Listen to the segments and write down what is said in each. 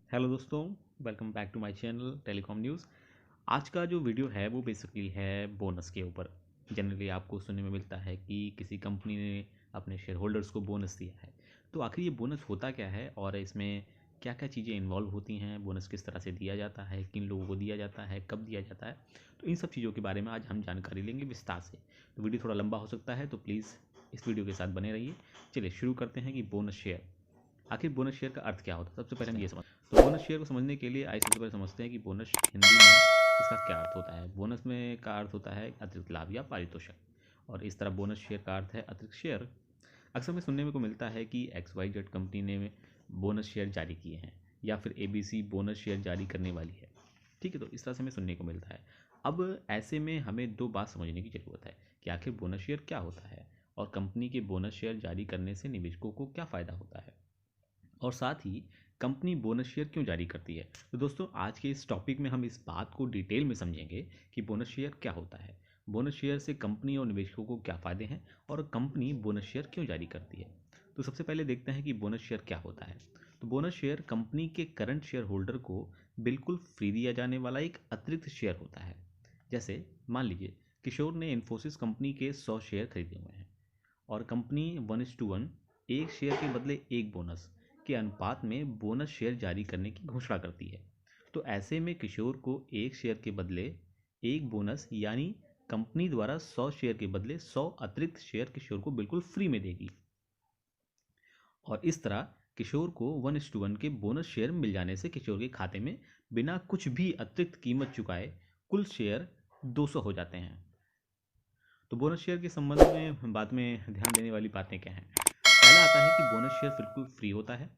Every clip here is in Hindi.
हेलो दोस्तों, welcome back to my channel telecom news. आज का जो वीडियो है वो बेसिकली है बोनस के ऊपर। जनरली आपको सुनने में मिलता है कि किसी कंपनी ने अपने शेयर होल्डर्स को बोनस दिया है। तो आखिर ये बोनस होता क्या है और इसमें क्या क्या चीज़ें इन्वॉल्व होती हैं, बोनस किस तरह से दिया जाता है, किन लोगों को दिया जाता है, कब दिया जाता है। तो इन सब चीज़ों के बारे में आज हम जानकारी लेंगे विस्तार से। तो वीडियो थोड़ा लंबा हो सकता है, तो प्लीज़ इस वीडियो के साथ बने रहिए। चलिए शुरू करते हैं कि बोनस शेयर, आखिर बोनस शेयर का अर्थ क्या होता है। सबसे पहले हम ये समझ, तो बोनस शेयर को समझने के लिए आइए सबसे पहले समझते हैं कि बोनस हिंदी में इसका क्या अर्थ होता है। बोनस में का अर्थ होता है अतिरिक्त लाभ या पारितोषिक, और इस तरह बोनस शेयर का अर्थ है अतिरिक्त शेयर। अक्सर में सुनने में को मिलता है कि XYZ कंपनी ने बोनस शेयर जारी किए हैं या फिर ABC बोनस शेयर जारी करने वाली है। ठीक है, तो इस तरह से हमें सुनने को मिलता है। अब ऐसे में हमें दो बात समझने की ज़रूरत है कि आखिर बोनस शेयर क्या होता है और कंपनी के बोनस शेयर जारी करने से निवेशकों को क्या फ़ायदा होता है, और साथ ही कंपनी बोनस शेयर क्यों जारी करती है। तो दोस्तों, आज के इस टॉपिक में हम इस बात को डिटेल में समझेंगे कि बोनस शेयर क्या होता है, बोनस शेयर से कंपनी और निवेशकों को क्या फ़ायदे हैं, और कंपनी बोनस शेयर क्यों जारी करती है। तो सबसे पहले देखते हैं कि बोनस शेयर क्या होता है। तो बोनस शेयर कंपनी के करंट शेयर होल्डर को बिल्कुल फ्री दिया जाने वाला एक अतिरिक्त शेयर होता है। जैसे मान लीजिए किशोर ने इन्फोसिस कंपनी के 100 शेयर खरीदे हुए हैं और कंपनी 1:1 एक शेयर के बदले एक बोनस के अनुपात में बोनस शेयर जारी करने की घोषणा करती है। तो ऐसे में किशोर को एक शेयर के बदले एक बोनस, यानी कंपनी द्वारा 100 शेयर के बदले 100 अतिरिक्त शेयर किशोर को बिल्कुल फ्री में देगी, और इस तरह किशोर को 1:1 के बोनस शेयर मिल जाने से किशोर के खाते में बिना कुछ भी अतिरिक्त कीमत चुकाए कुल शेयर 200 हो जाते हैं। तो बोनस शेयर के संबंध में बाद में ध्यान देने वाली बातें क्या हैं। पहला आता है कि बोनस शेयर बिल्कुल फ्री होता है।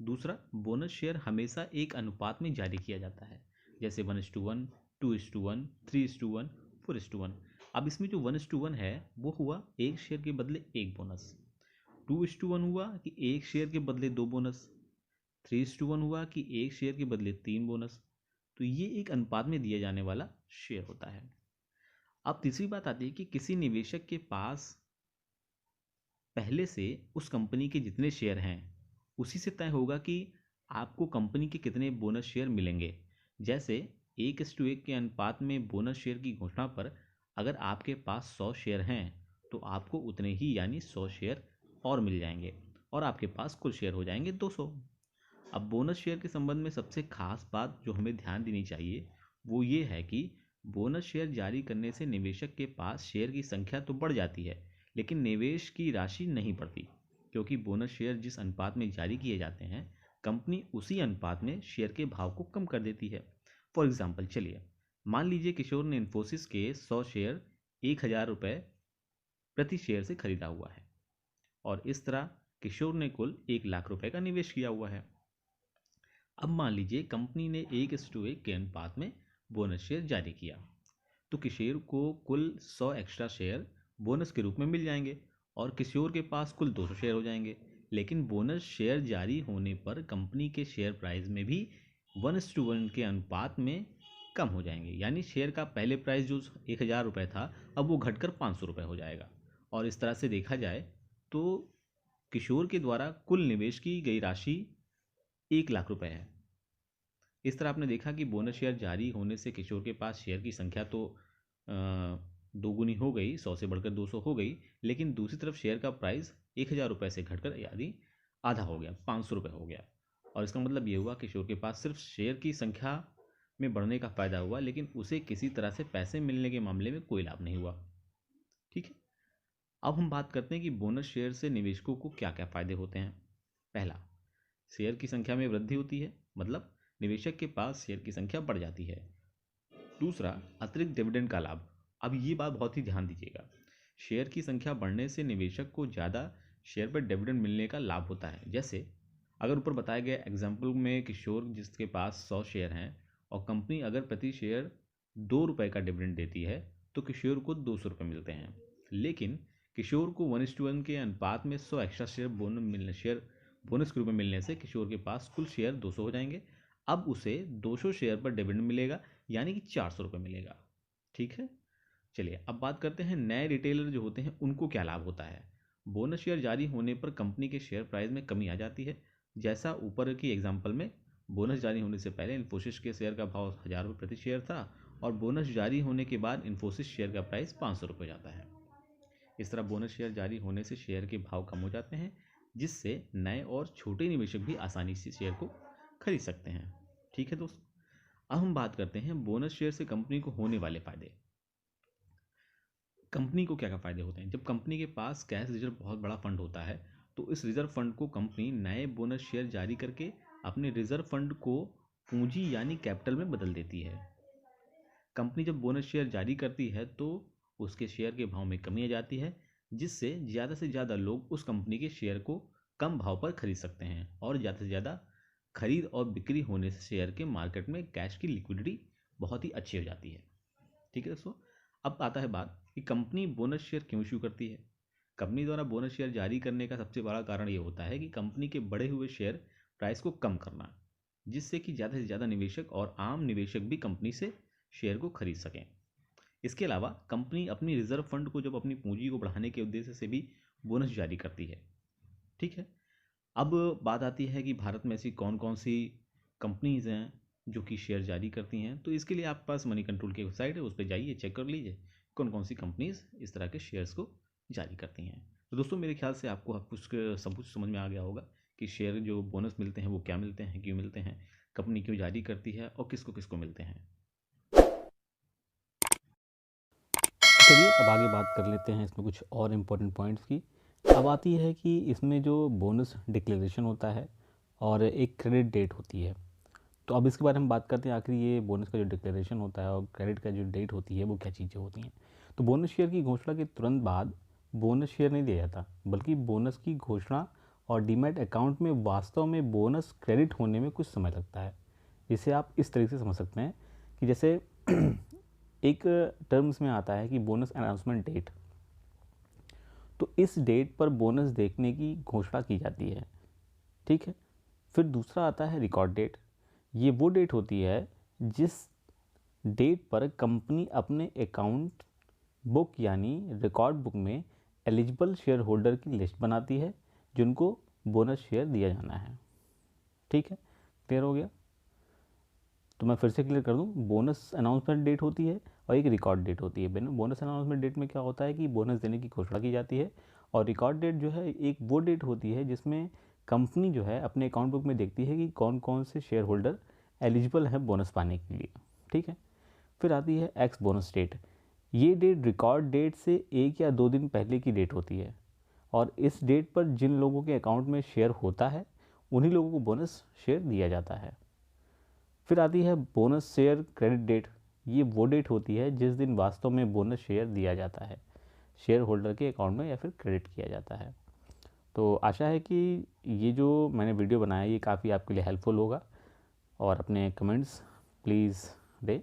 दूसरा, बोनस शेयर हमेशा एक अनुपात में जारी किया जाता है, जैसे 1:1, 2:1, 3:1, 4:1। अब इसमें जो 1:1 है वो हुआ एक शेयर के बदले एक बोनस, 2:1 हुआ कि एक शेयर के बदले दो बोनस, 3:1 हुआ कि एक शेयर के बदले तीन बोनस। तो ये एक अनुपात में दिया जाने वाला शेयर होता है। अब तीसरी बात आती है कि किसी निवेशक के पास पहले से उस कंपनी के जितने शेयर हैं उसी से तय होगा कि आपको कंपनी के कितने बोनस शेयर मिलेंगे। जैसे 1:1 के अनुपात में बोनस शेयर की घोषणा पर अगर आपके पास 100 शेयर हैं तो आपको उतने ही यानी 100 शेयर और मिल जाएंगे, और आपके पास कुल शेयर हो जाएंगे 200। अब बोनस शेयर के संबंध में सबसे खास बात जो हमें ध्यान देनी चाहिए वो ये है कि बोनस शेयर जारी करने से निवेशक के पास शेयर की संख्या तो बढ़ जाती है, लेकिन निवेश की राशि नहीं बढ़ती, क्योंकि बोनस शेयर जिस अनुपात में जारी किए जाते हैं कंपनी उसी अनुपात में शेयर के भाव को कम कर देती है। फॉर एग्जाम्पल, चलिए मान लीजिए किशोर ने इन्फोसिस के 100 शेयर 1,000 रुपये प्रति शेयर से खरीदा हुआ है, और इस तरह किशोर ने कुल 1,00,000 रुपये का निवेश किया हुआ है। अब मान लीजिए कंपनी ने 1:1 के अनुपात में बोनस शेयर जारी किया, तो किशोर को कुल 100 एक्स्ट्रा शेयर बोनस के रूप में मिल जाएंगे, और किशोर के पास कुल 200 शेयर हो जाएंगे। लेकिन बोनस शेयर जारी होने पर कंपनी के शेयर प्राइस में भी 1:1 के अनुपात में कम हो जाएंगे, यानी शेयर का पहले प्राइस जो 1,000 रुपये था अब वो घटकर 500 रुपये हो जाएगा। और इस तरह से देखा जाए तो किशोर के द्वारा कुल निवेश की गई राशि 1,00,000 रुपये है। इस तरह आपने देखा कि बोनस शेयर जारी होने से किशोर के पास शेयर की संख्या तो दोगुनी हो गई, 100 से बढ़कर 200 हो गई, लेकिन दूसरी तरफ शेयर का प्राइस 1,000 रुपये से घटकर यानी आधा हो गया, 500 रुपये हो गया। और इसका मतलब ये हुआ किशोर के पास सिर्फ शेयर की संख्या में बढ़ने का फायदा हुआ, लेकिन उसे किसी तरह से पैसे मिलने के मामले में कोई लाभ नहीं हुआ। ठीक है, अब हम बात करते हैं कि बोनस शेयर से निवेशकों को क्या क्या फायदे होते हैं। पहला, शेयर की संख्या में वृद्धि होती है, मतलब निवेशक के पास शेयर की संख्या बढ़ जाती है। दूसरा, अतिरिक्त डिविडेंड का लाभ। अब ये बात बहुत ही ध्यान दीजिएगा, शेयर की संख्या बढ़ने से निवेशक को ज़्यादा शेयर पर डिविडेंड मिलने का लाभ होता है। जैसे अगर ऊपर बताए गए एग्जाम्पल में किशोर जिसके पास 100 शेयर हैं और कंपनी अगर प्रति शेयर 2 रुपये का डिविडेंड देती है तो किशोर को 200 रुपये मिलते हैं। लेकिन किशोर को 1:1 के अनुपात में 100 एक्स्ट्रा शेयर बोनस के रूप में मिलने से किशोर के पास कुल शेयर 200 हो जाएंगे। अब उसे 200 शेयर पर डिविडेंड मिलेगा, यानी कि 400 रुपये मिलेगा। ठीक है, चलिए अब बात करते हैं नए रिटेलर जो होते हैं उनको क्या लाभ होता है। बोनस शेयर जारी होने पर कंपनी के शेयर प्राइस में कमी आ जाती है, जैसा ऊपर की एग्जांपल में बोनस जारी होने से पहले इन्फोसिस के शेयर का भाव 1000 रुपये प्रति शेयर था और बोनस जारी होने के बाद इन्फोसिस शेयर का प्राइस 500 रुपये जाता है। इस तरह बोनस शेयर जारी होने से शेयर के भाव कम हो जाते हैं, जिससे नए और छोटे निवेशक भी आसानी से शेयर को खरीद सकते हैं। ठीक है दोस्तों, अब हम बात करते हैं बोनस शेयर से कंपनी को होने वाले फायदे। कंपनी को क्या क्या फायदे होते हैं? जब कंपनी के पास कैश रिजर्व बहुत बड़ा फंड होता है तो इस रिजर्व फंड को कंपनी नए बोनस शेयर जारी करके अपने रिजर्व फंड को पूंजी यानी कैपिटल में बदल देती है। कंपनी जब बोनस शेयर जारी करती है तो उसके शेयर के भाव में कमी आ जाती है, जिससे ज़्यादा से ज़्यादा लोग उस कंपनी के शेयर को कम भाव पर खरीद सकते हैं और ज़्यादा से ज़्यादा खरीद और बिक्री होने से शेयर के मार्केट में कैश की लिक्विडिटी बहुत ही अच्छी हो जाती है। ठीक है दोस्तों, अब आता है बात कि कंपनी बोनस शेयर क्यों इशू करती है। कंपनी द्वारा बोनस शेयर जारी करने का सबसे बड़ा कारण ये होता है कि कंपनी के बढ़े हुए शेयर प्राइस को कम करना, जिससे कि ज़्यादा से ज़्यादा निवेशक और आम निवेशक भी कंपनी से शेयर को खरीद सकें। इसके अलावा कंपनी अपनी रिजर्व फंड को जब अपनी पूंजी को बढ़ाने के उद्देश्य से भी बोनस जारी करती है। ठीक है, अब बात आती है कि भारत में ऐसी कौन कौन सी कंपनीज हैं जो कि शेयर जारी करती हैं। तो इसके लिए आपके पास मनी कंट्रोल की वेबसाइट है, उस पर जाइए, चेक कर लीजिए कौन कौन सी कंपनीज इस तरह के शेयर्स को जारी करती हैं। तो दोस्तों, मेरे ख्याल से आपको सब कुछ समझ में आ गया होगा कि शेयर जो बोनस मिलते हैं वो क्या मिलते हैं, क्यों मिलते हैं, कंपनी क्यों जारी करती है और किसको किसको मिलते हैं। चलिए अब आगे बात कर लेते हैं इसमें कुछ और इम्पोर्टेंट पॉइंट्स की। अब आती है कि इसमें जो बोनस डिक्लेरेशन होता है और एक क्रेडिट डेट होती है। तो अब इसके बारे में बात करते हैं, आखिर ये बोनस का जो डिक्लेरेशन होता है और क्रेडिट का जो डेट होती है वो क्या चीज़ें होती हैं। तो बोनस शेयर की घोषणा के तुरंत बाद बोनस शेयर नहीं दिया जाता, बल्कि बोनस की घोषणा और डीमैट अकाउंट में वास्तव में बोनस क्रेडिट होने में कुछ समय लगता है। जिसे आप इस तरीके से समझ सकते हैं कि जैसे एक टर्म्स में आता है कि बोनस अनाउंसमेंट डेट, तो इस डेट पर बोनस देखने की घोषणा की जाती है। ठीक है, फिर दूसरा आता है रिकॉर्ड डेट। ये वो डेट होती है जिस डेट पर कंपनी अपने अकाउंट बुक यानी रिकॉर्ड बुक में एलिजिबल शेयर होल्डर की लिस्ट बनाती है जिनको बोनस शेयर दिया जाना है। ठीक है, क्लियर हो गया? तो मैं फिर से क्लियर कर दूं, बोनस अनाउंसमेंट डेट होती है और एक रिकॉर्ड डेट होती है। बोनस अनाउंसमेंट डेट में क्या होता है कि बोनस देने की घोषणा की जाती है, और रिकॉर्ड डेट जो है एक वो डेट होती है जिसमें कंपनी जो है अपने अकाउंट बुक में देखती है कि कौन कौन से शेयर होल्डर एलिजिबल है बोनस पाने के लिए। ठीक है, फिर आती है एक्स बोनस डेट। ये डेट रिकॉर्ड डेट से 1 या 2 दिन पहले की डेट होती है, और इस डेट पर जिन लोगों के अकाउंट में शेयर होता है उन्हीं लोगों को बोनस शेयर दिया जाता है। फिर आती है बोनस शेयर क्रेडिट डेट। ये वो डेट होती है जिस दिन वास्तव में बोनस शेयर दिया जाता है, शेयर होल्डर के अकाउंट में या फिर क्रेडिट किया जाता है। तो आशा है कि ये जो मैंने वीडियो बनाया ये काफ़ी आपके लिए हेल्पफुल होगा, और अपने कमेंट्स प्लीज़ दें।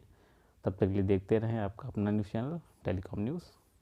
तब तक के लिए देखते रहें आपका अपना न्यूज़ चैनल टेलीकॉम न्यूज़।